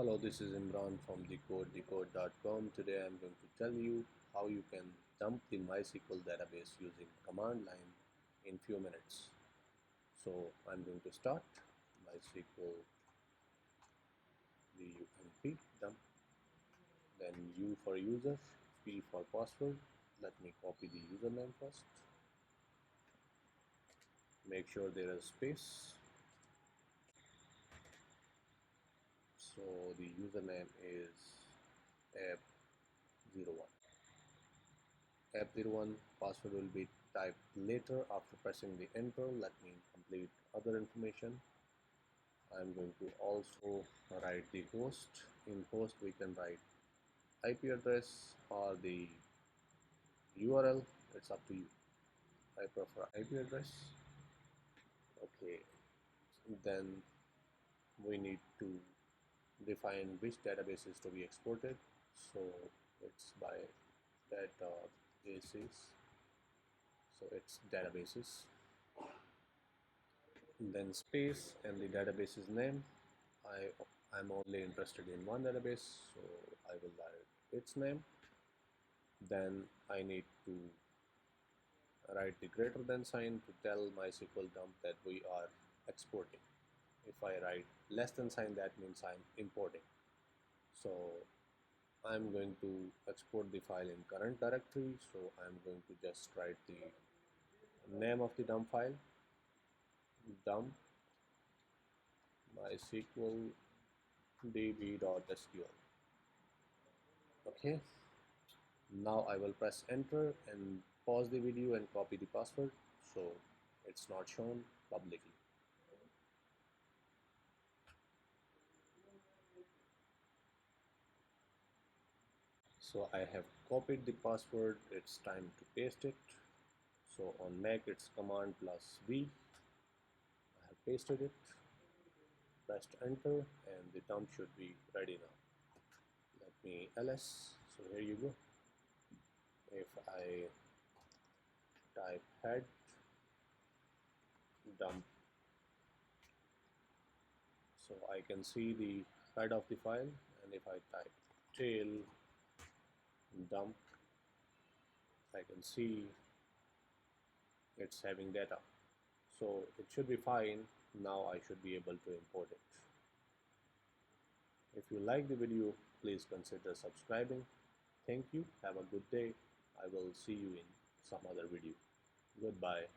Hello, this is Imran from Decode.com. Today I'm going to tell you how you can dump the MySqL database using command line in few minutes. So I'm going to start MySql dump, then U for user, P for password. Let me copy the username first. Make sure there is space. So the username is app01. App01 password will be typed later after pressing the enter. Let me complete other information. I'm going to also write the host. In host we can write IP address or the URL. It's up to you. I prefer IP address. Okay, then we need to define which database is to be exported. So it's by databases. So it's databases. Then space and the database's name. I'm only interested in one database, so I will write its name. Then I need to write the greater than sign to tell MySqL dump that we are exporting. If I write less than sign, that means I'm importing. So I'm going to export the file in current directory, so I'm going to just write the name of the dump file, dump MySqL db.sql. Okay, now I will press enter and pause the video and copy the password so it's not shown publicly. So I have copied the password. It's time to paste it. So on Mac it's command plus V. I have pasted it, pressed enter, and the dump should be ready now. Let me ls. So here you go. If I type head dump, so I can see the head of the file, and if I type tail dump, I can see it's having data. So it should be fine. Now I should be able to import it. If you like the video, please consider subscribing. Thank you. Have a good day. I will see you in some other video. Goodbye.